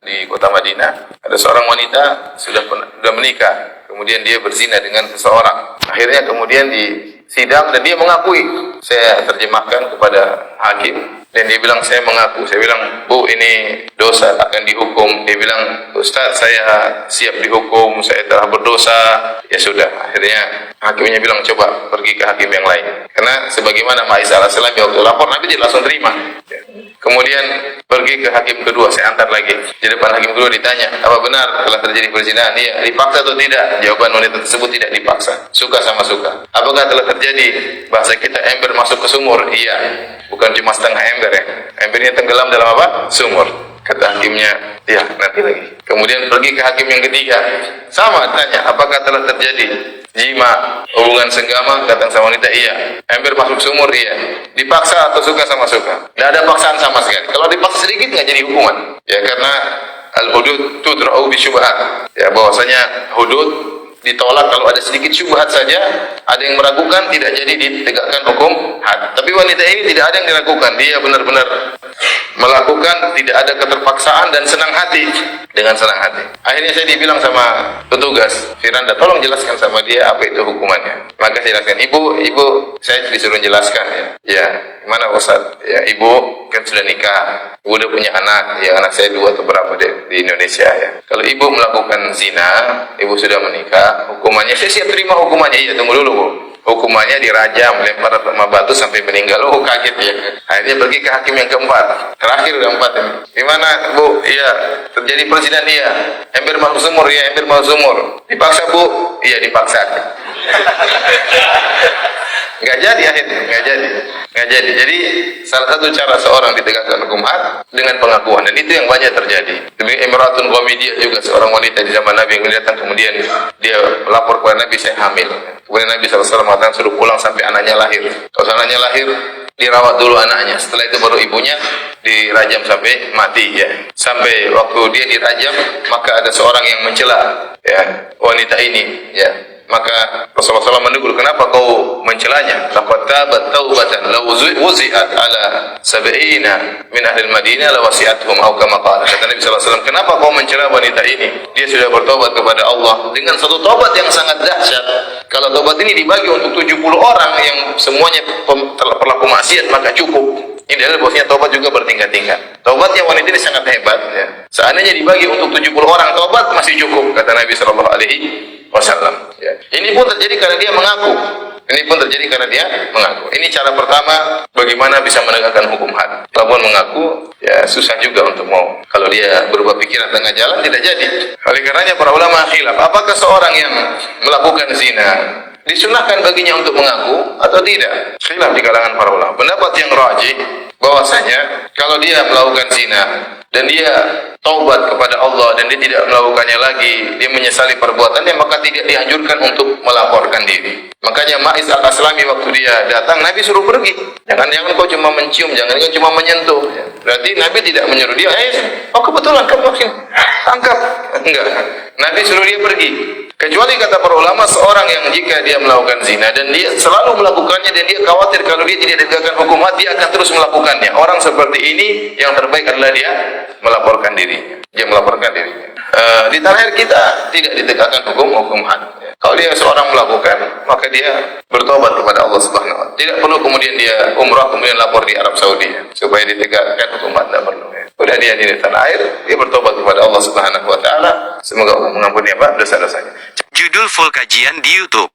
di kota Madinah, ada seorang wanita sudah menikah, kemudian dia berzina dengan seseorang. Akhirnya kemudian di sidang dan dia mengakui. Saya terjemahkan kepada hakim dan dia bilang saya mengaku. Saya bilang, Bu, ini dosa akan dihukum. Dia bilang, Ustaz, saya siap dihukum, saya telah berdosa. Ya sudah, akhirnya hakimnya bilang, coba pergi ke hakim yang lain. Karena sebagaimana Aisyah alaihissalam waktu lapor, Nabi tidak langsung terima. Kemudian pergi ke hakim kedua, saya antar lagi. Di depan hakim kedua ditanya, apa benar telah terjadi perzinahan? Iya. Dipaksa atau tidak? Jawaban wanita tersebut tidak dipaksa. Suka sama suka. Apakah telah terjadi? Bahasa kita, ember masuk ke sumur? Iya. Bukan cuma setengah ember ya. Embernya tenggelam dalam apa? Sumur. Kata hakimnya, ya nanti lagi. Kemudian pergi ke hakim yang ketiga. Sama tanya, apakah telah terjadi jima, hubungan senggama? Kata sang wanita, iya. Ember masuk sumur? Iya. Dipaksa atau suka sama suka? Tidak ada paksaan sama sekali. Kalau dipaksa sedikit nggak jadi hukuman. Ya karena al-hudud tudra'u bi syubhat. Ya bahwasanya hudud ditolak kalau ada sedikit syubhat saja, ada yang meragukan, tidak jadi ditegakkan hukum had. Tapi wanita ini tidak ada yang diragukan, dia benar-benar melakukan, tidak ada keterpaksaan dan senang hati, dengan senang hati. Akhirnya saya dibilang sama petugas, Firanda, tolong jelaskan sama dia apa itu hukumannya. Maka saya jelaskan, ibu, saya disuruh jelaskan ya. Ya, gimana Ustaz? Ya, ibu kan sudah nikah, ibu udah punya anak, ya anak saya 2 atau berapa di Indonesia ya. Kalau ibu melakukan zina, ibu sudah menikah, hukumannya saya siap terima hukumannya. Iya, tunggu dulu Bu. Hukumannya dirajam, lempar sama batu sampai meninggal. Oh, kaget ya. Akhirnya pergi ke hakim yang keempat. Terakhir udah 4 ini. Gimana Bu? Iya, terjadi perzinahan. Iya. Ember masuk sumur? Iya, ember masuk sumur. Dipaksa Bu? Iya, dipaksa. Nggak jadi akhirnya, nggak jadi. Jadi salah satu cara seorang ditegakkan hukum had dengan pengakuan, dan itu yang banyak terjadi. Demi Imratun Ghamidiyah juga, seorang wanita di zaman Nabi yang datang kemudian dia lapor kepada Nabi, saya hamil. Kemudian Nabi SAW mengatakan suruh pulang sampai anaknya lahir. Kalau anaknya lahir, dirawat dulu anaknya. Setelah itu baru ibunya dirajam sampai mati ya. Sampai waktu dia dirajam, maka ada seorang yang mencela ya wanita ini ya. Maka Rasulullah SAW menegur, kenapa kau mencelanya? Laqad tabat taubatan law wuzi'at ala sab'ina min ahli al-Madinah lawasi'atuhum aw kama qala. Kata Nabi SAW, kenapa kau mencela wanita ini? Dia sudah bertobat kepada Allah dengan satu tobat yang sangat dahsyat. Kalau tobat ini dibagi untuk 70 orang yang semuanya pelaku maksiat, maka cukup. Ini adalah bahwasanya tobat juga bertingkat-tingkat. Tobatnya wanita ini sangat hebat ya. Seandainya dibagi untuk 70 orang tobat masih cukup, kata Nabi sallallahu alaihi wasallam ya. Ini pun terjadi karena dia mengaku. Ini cara pertama bagaimana bisa menegakkan hukum had. Kalau mengaku ya susah juga untuk mau. Kalau dia berubah pikiran tengah jalan tidak jadi. Oleh karenanya para ulama khilaf, apakah seorang yang melakukan zina disunahkan baginya untuk mengaku atau tidak? Khilaf di kalangan para ulama. Pendapat yang rajih bahwasanya kalau dia melakukan zina dan dia taubat kepada Allah dan dia tidak melakukannya lagi, dia menyesali perbuatannya, maka tidak dianjurkan untuk melaporkan diri. Makanya Ma'is al-Aslami waktu dia datang, Nabi suruh pergi. Jangan kau cuma mencium, jangan cuma menyentuh. Berarti Nabi tidak menyuruh dia, oh kebetulan kamu tangkap. Enggak. Nabi suruh dia pergi. Kecuali kata para ulama, seorang yang jika dia melakukan zina dan dia selalu melakukannya dan dia khawatir kalau dia tidak ditegakkan hukum had, dia akan terus melakukannya. Orang seperti ini yang terbaik adalah dia melaporkan dirinya. Dia melaporkan dirinya. Di tanah air kita tidak ditegakkan hukum had. Kalau dia seorang melakukan, maka dia bertobat kepada Allah Subhanahu wa taala. Tidak perlu kemudian dia umrah kemudian lapor di Arab Saudi supaya ditegakkan hukum had, tidak perlu. Sudah dia di tanah air, dia bertobat kepada Allah Subhanahu wa taala. Semoga Allah mengampuni dosa-dosanya. Judul full kajian di YouTube.